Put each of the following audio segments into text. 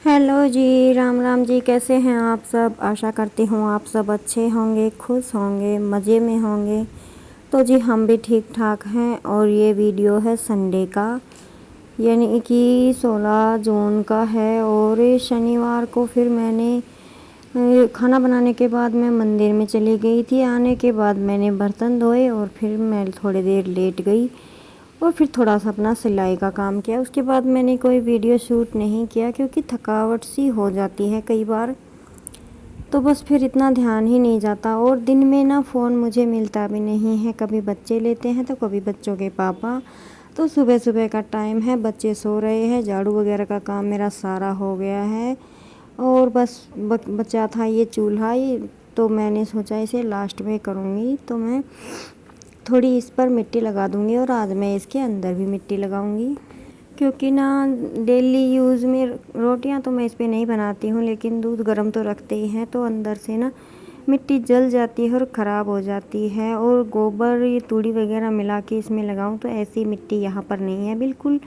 Hello जी, राम राम जी। कैसे हैं आप सब? आशा करती हूँ आप सब अच्छे होंगे, खुश होंगे, मज़े में होंगे। तो जी हम भी ठीक ठाक हैं। और ये वीडियो है संडे का, यानी कि 16 जून का है। और शनिवार को फिर मैंने खाना बनाने के बाद मैं मंदिर में चली गई थी। आने के बाद मैंने बर्तन धोए और फिर मैं थोड़ी देर लेट गई और फिर थोड़ा सा अपना सिलाई का काम किया। उसके बाद मैंने कोई वीडियो शूट नहीं किया क्योंकि थकावट सी हो जाती है कई बार, तो बस फिर इतना ध्यान ही नहीं जाता। और दिन में ना फ़ोन मुझे मिलता भी नहीं है, कभी बच्चे लेते हैं तो कभी बच्चों के पापा। तो सुबह सुबह का टाइम है, बच्चे सो रहे हैं, झाड़ू वगैरह का काम मेरा सारा हो गया है। और बस बचा था ये चूल्हा ही, तो मैंने सोचा इसे लास्ट में करूँगी। तो मैं थोड़ी इस पर मिट्टी लगा दूँगी और आज मैं इसके अंदर भी मिट्टी लगाऊँगी, क्योंकि ना डेली यूज़ में रोटियां तो मैं इस पे नहीं बनाती हूँ, लेकिन दूध गर्म तो रखते ही हैं, तो अंदर से ना मिट्टी जल जाती है और ख़राब हो जाती है। और गोबर ये तूड़ी वगैरह मिला के इसमें लगाऊँ तो ऐसी मिट्टी यहाँ पर नहीं है, बिल्कुल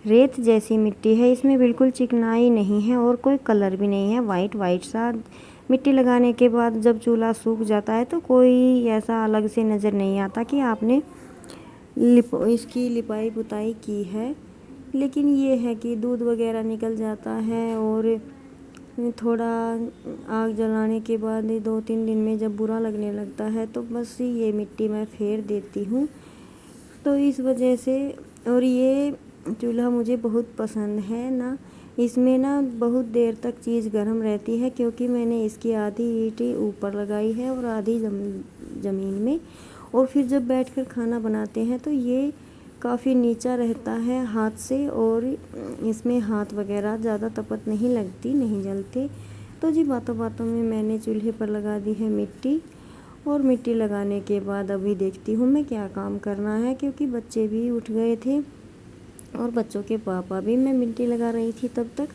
रेत जैसी मिट्टी है। इसमें बिल्कुल चिकनाई नहीं है और कोई कलर भी नहीं है, वाइट वाइट सा। मिट्टी लगाने के बाद जब चूल्हा सूख जाता है तो कोई ऐसा अलग से नज़र नहीं आता कि आपने इसकी लिपाई पुताई की है। लेकिन ये है कि दूध वगैरह निकल जाता है और थोड़ा आग जलाने के बाद 2-3 दिन में जब बुरा लगने लगता है तो बस ये मिट्टी मैं फेर देती हूँ। तो इस वजह से, और ये चूल्हा मुझे बहुत पसंद है ना, इसमें ना बहुत देर तक चीज़ गर्म रहती है, क्योंकि मैंने इसकी आधी ईंटें ऊपर लगाई है और आधी ज़मीन में। और फिर जब बैठकर खाना बनाते हैं तो ये काफ़ी नीचा रहता है हाथ से, और इसमें हाथ वगैरह ज़्यादा तपत नहीं लगती, नहीं जलते। तो जी बातों बातों में मैंने चूल्हे पर लगा दी है मिट्टी। और मिट्टी लगाने के बाद अभी देखती हूँ मैं क्या काम करना है, क्योंकि बच्चे भी उठ गए थे और बच्चों के पापा भी। मैं मिट्टी लगा रही थी तब तक,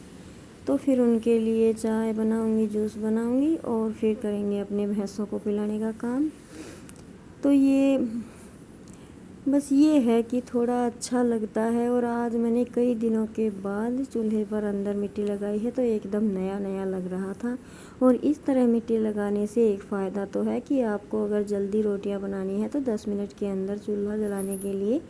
तो फिर उनके लिए चाय बनाऊँगी, जूस बनाऊँगी और फिर करेंगे अपने भैंसों को पिलाने का काम। तो ये बस ये है कि थोड़ा अच्छा लगता है। और आज मैंने कई दिनों के बाद चूल्हे पर अंदर मिट्टी लगाई है तो एकदम नया नया लग रहा था। और इस तरह मिट्टी लगाने से एक फ़ायदा तो है कि आपको अगर जल्दी रोटियां बनानी है तो 10 मिनट के अंदर चूल्हा जलाने के लिए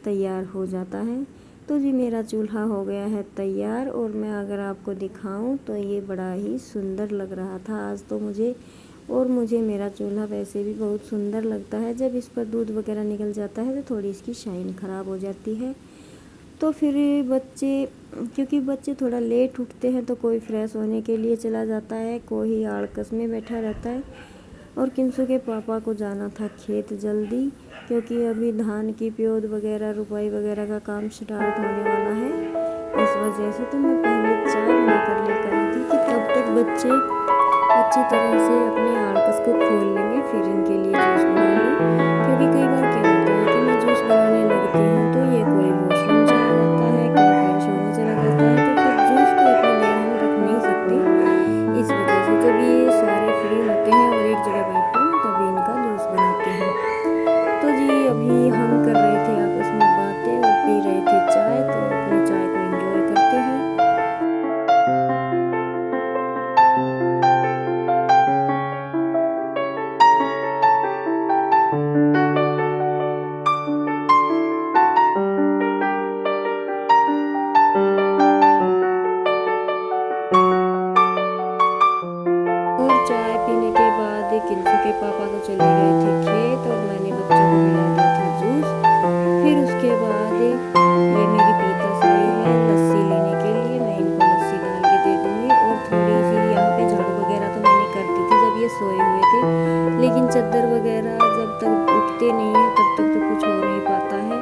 तैयार हो जाता है। तो जी मेरा चूल्हा हो गया है तैयार, और मैं अगर आपको दिखाऊं तो ये बड़ा ही सुंदर लग रहा था आज तो मुझे। और मुझे मेरा चूल्हा वैसे भी बहुत सुंदर लगता है। जब इस पर दूध वगैरह निकल जाता है तो थोड़ी इसकी शाइन ख़राब हो जाती है। तो फिर बच्चे, क्योंकि बच्चे थोड़ा लेट उठते हैं तो कोई फ्रेश होने के लिए चला जाता है, कोई आड़कस में बैठा रहता है। और किंसू के पापा को जाना था खेत जल्दी, क्योंकि अभी धान की प्योद वगैरह रुपाई वगैरह का काम स्टार्ट होने वाला है। इस वजह से तो मैं पहले चाय बनाकर लेकर आई थी कि तब तक बच्चे अच्छी तरह से अपने आड़कस को खोल लेंगे, फिर इनके लिए जूस बनाऊंगी। क्योंकि कई बार क्या होता है कि मैं जूस बनाने लगती हूँ तो ये कोई वॉशरूम चला जाता है, कोई फ्रेश होने चला जाता है, तो फिर जूस को इतनी देर हम रख नहीं सकते। इस वजह से जब ये सारे फ्री होते हैं और एक जगह बैठते हैं तभी इनका जूस बनाते हैं। तो जी अभी हम कर रहे थे आपस में बातें और पी रहे थे चाय, तो अपनी चाय को एंजॉय करते हैं। और चाय पीने के बाद किंसू के पापा तो चले गए थे खेत और मैंने बच्चों को पिला दिया था जूस। फिर उसके बाद ये मेरी पीतस आई है लस्सी लेने के लिए, मैं इनको लस्सी डाल के दे दूँगी। और थोड़ी सी यहाँ पे झाड़ू वगैरह तो मैंने कर दी थी जब ये सोए हुए थे, लेकिन चादर वगैरह जब तक उठते नहीं हैं तब तक तो कुछ हो नहीं पाता है।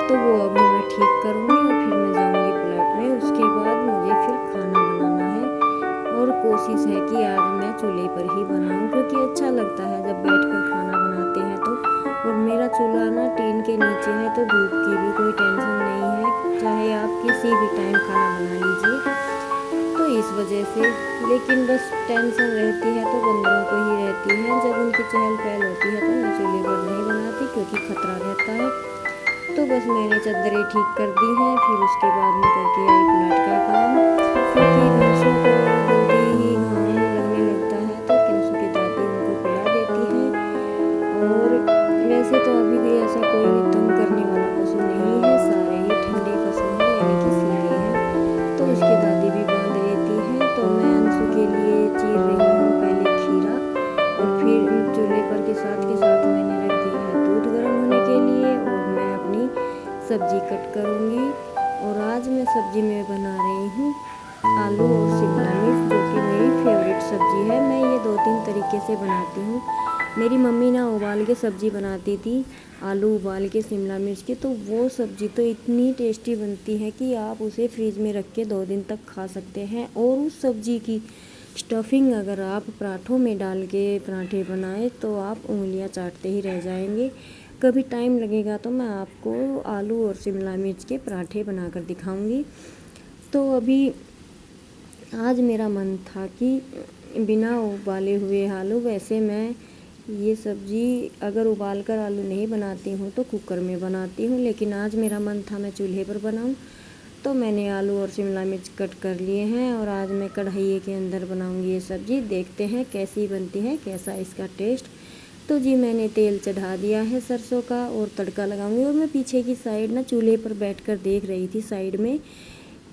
तो वो अभी मैं ठीक करूँगी और फिर मैं जाऊँगी फ्लैट में। उसके बाद मुझे फिर खाना बनाना है और कोशिश है कि आज मैं चूल्हे पर ही बनाऊं, क्योंकि अच्छा लगता है जब बैठकर खाना बनाते हैं तो। और मेरा चूल्हा ना टीन के नीचे है तो धूप की भी कोई टेंशन नहीं है, चाहे आप किसी भी टाइम खाना बना लीजिए। तो इस वजह से, लेकिन बस टेंशन रहती है तो बंदरों को ही रहती है। जब उनकी चहल पहल होती है तो मैं चूल्हे पर नहीं बनाती, क्योंकि खतरा रहता है। तो बस मैंने चादरें ठीक कर दी हैं, फिर उसके बाद मैं करके आई फ्लैट का काम, क्योंकि किंसू को जल्दी ही घाम लगने लगता है तो किंसू की दादी उनको पिला देती है। और वैसे तो अभी भी ऐसा कोई तंग करने वाला पशु नहीं है, सारे ही ठंडे पशु हैं, यानी कि सीधे हैं। तो इसकी दादी भी बांध देती है। तो मैं अंशु के लिए चीर रही हूँ पहले खीरा, और फिर चूल्हे पर के साथ मैंने रख दिया है दूध गर्म होने के लिए, और मैं अपनी सब्जी कट करूँगी। और आज मैं सब्जी में बना रही हूँ आलू और शिमला मिर्च, जो कि मेरी फेवरेट सब्जी है। मैं ये 2-3 तरीके से बनाती हूँ। मेरी मम्मी ना उबाल के सब्जी बनाती थी, आलू उबाल के शिमला मिर्च के, तो वो सब्जी तो इतनी टेस्टी बनती है कि आप उसे फ्रिज में रख के 2 दिन तक खा सकते हैं। और उस सब्जी की स्टफिंग अगर आप पराठों में डाल के पराठे बनाएं तो आप उंगलियां चाटते ही रह जाएंगे। कभी टाइम लगेगा तो मैं आपको आलू और शिमला मिर्च के पराठे बनाकर दिखाऊंगी। तो अभी आज मेरा मन था कि बिना उबाले हुए आलू, वैसे मैं ये सब्ज़ी अगर उबाल कर आलू नहीं बनाती हूँ तो कुकर में बनाती हूँ, लेकिन आज मेरा मन था मैं चूल्हे पर बनाऊँ। तो मैंने आलू और शिमला मिर्च कट कर लिए हैं, और आज मैं कढ़ाई के अंदर बनाऊँगी ये सब्ज़ी। देखते हैं कैसी बनती है, कैसा इसका टेस्ट। तो जी मैंने तेल चढ़ा दिया है सरसों का, और तड़का लगाऊंगी। और मैं पीछे की साइड ना चूल्हे पर बैठकर देख रही थी, साइड में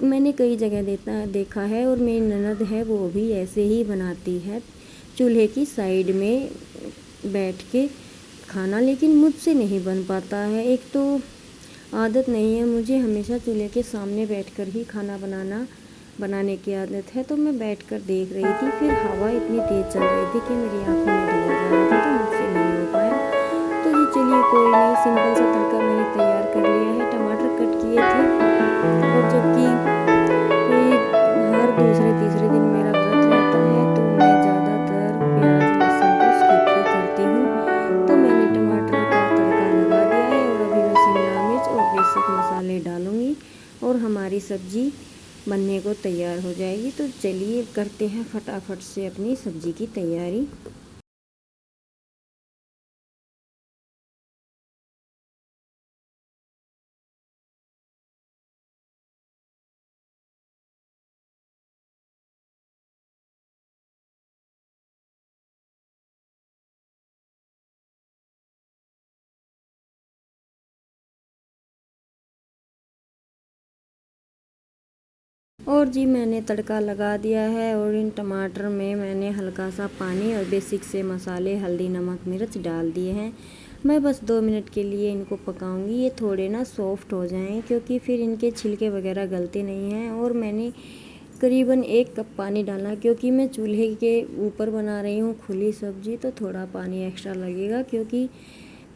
मैंने कई जगह देखा है, और मेरी ननद है वो भी ऐसे ही बनाती है चूल्हे की साइड में बैठ के खाना, लेकिन मुझसे नहीं बन पाता है। एक तो आदत नहीं है मुझे, हमेशा चूल्हे के सामने बैठकर ही खाना बनाने की आदत है। तो मैं बैठकर देख रही थी, फिर हवा इतनी तेज़ चल रही थी कि मेरी आंखों में धुआं जा रहा था, तो मुझसे नहीं हो पाया। तो जी चलिए कोई नहीं, सिंपल सा तड़का मैंने तैयार कर लिया है। टमाटर कट किए थे, और जबकि हर दूसरे तीसरे दिन मेरा व्रत रहता है तो मैं ज़्यादातर प्याज लहसुन को स्किप ही करती हूँ। तो मैंने टमाटर का तड़का लगा दिया है, और अभी मैं शिमला मिर्च और बेसिक मसाले डालूँगी, और हमारी सब्ज़ी बनने को तैयार हो जाएगी। तो चलिए करते हैं फटाफट से अपनी सब्ज़ी की तैयारी। और जी मैंने तड़का लगा दिया है, और इन टमाटर में मैंने हल्का सा पानी और बेसिक से मसाले हल्दी नमक मिर्च डाल दिए हैं। मैं बस 2 मिनट के लिए इनको पकाऊंगी, ये थोड़े ना सॉफ्ट हो जाएं, क्योंकि फिर इनके छिलके वगैरह गलते नहीं हैं। और मैंने करीबन 1 कप पानी डाला, क्योंकि मैं चूल्हे के ऊपर बना रही हूँ खुली सब्ज़ी, तो थोड़ा पानी एक्स्ट्रा लगेगा, क्योंकि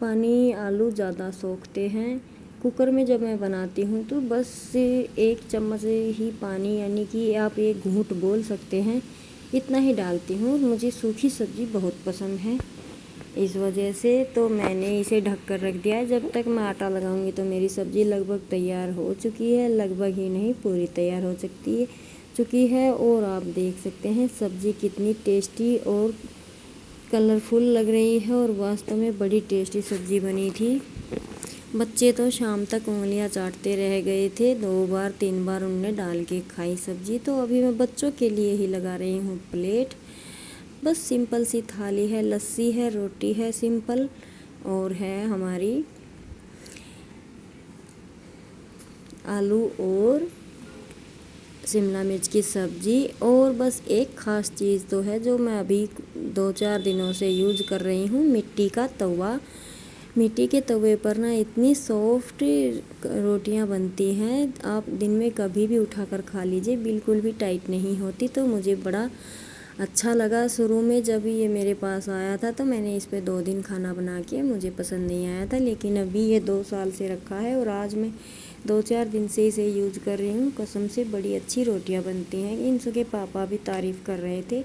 पानी आलू ज़्यादा सोखते हैं। कुकर में जब मैं बनाती हूँ तो बस 1 चम्मच ही पानी, यानी कि आप 1 घूंट बोल सकते हैं, इतना ही डालती हूँ। मुझे सूखी सब्ज़ी बहुत पसंद है, इस वजह से तो मैंने इसे ढक कर रख दिया है। जब तक मैं आटा लगाऊंगी तो मेरी सब्ज़ी लगभग तैयार हो चुकी है, लगभग ही नहीं पूरी तैयार हो चुकी है। और आप देख सकते हैं सब्ज़ी कितनी टेस्टी और कलरफुल लग रही है, और वास्तव में बड़ी टेस्टी सब्ज़ी बनी थी। बच्चे तो शाम तक उंगलियां चाटते रह गए थे, 2 बार 3 बार उनने डाल के खाई सब्ज़ी। तो अभी मैं बच्चों के लिए ही लगा रही हूँ प्लेट। बस सिंपल सी थाली है, लस्सी है, रोटी है सिंपल, और है हमारी आलू और शिमला मिर्च की सब्ज़ी। और बस एक ख़ास चीज़ तो है जो मैं अभी 2-4 दिनों से यूज़ कर रही हूँ, मिट्टी का तवा। मिट्टी के तवे पर ना इतनी सॉफ्ट रोटियां बनती हैं, आप दिन में कभी भी उठाकर खा लीजिए, बिल्कुल भी टाइट नहीं होती। तो मुझे बड़ा अच्छा लगा। शुरू में जब ये मेरे पास आया था तो मैंने इस पे 2 दिन खाना बना के, मुझे पसंद नहीं आया था, लेकिन अभी ये 2 साल से रखा है, और आज मैं 2-4 दिन से इसे यूज़ कर रही हूँ। कसम से बड़ी अच्छी रोटियां बनती हैं। इनके पापा भी तारीफ़ कर रहे थे।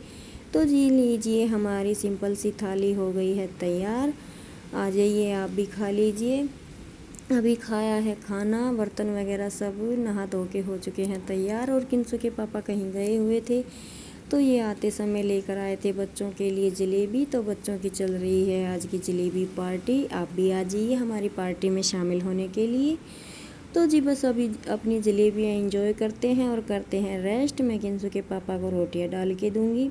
तो जी लीजिए, हमारी सिंपल सी थाली हो गई है तैयार। आ जाइए आप भी खा लीजिए। अभी खाया है खाना, बर्तन वगैरह सब नहा धो के हो चुके हैं तैयार। और किंसु के पापा कहीं गए हुए थे, तो ये आते समय लेकर आए थे बच्चों के लिए जलेबी। तो बच्चों की चल रही है आज की जलेबी पार्टी। आप भी आ जाइए हमारी पार्टी में शामिल होने के लिए। तो जी बस अभी अपनी जलेबियाँ एंजॉय करते हैं और करते हैं रेस्ट। मैं किंसू के पापा को रोटियां डाल के दूंगी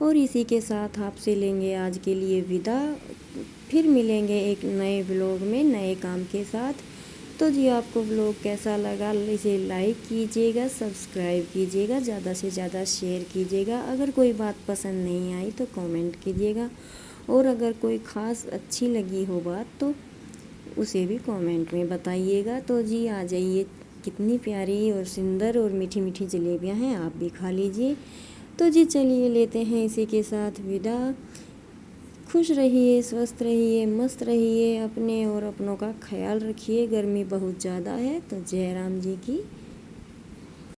और इसी के साथ आपसे लेंगे आज के लिए विदा। फिर मिलेंगे एक नए व्लॉग में नए काम के साथ। तो जी आपको व्लॉग कैसा लगा इसे लाइक कीजिएगा, सब्सक्राइब कीजिएगा, ज़्यादा से ज़्यादा शेयर कीजिएगा। अगर कोई बात पसंद नहीं आई तो कमेंट कीजिएगा और अगर कोई ख़ास अच्छी लगी हो बात तो उसे भी कमेंट में बताइएगा। तो जी आ जाइए, कितनी प्यारी और सुंदर और मीठी मीठी जलेबियां हैं, आप भी खा लीजिए। तो जी चलिए लेते हैं इसी के साथ विदा। खुश रहिए, स्वस्थ रहिए, मस्त रहिए, अपने और अपनों का ख्याल रखिए। गर्मी बहुत ज़्यादा है तो जय राम जी की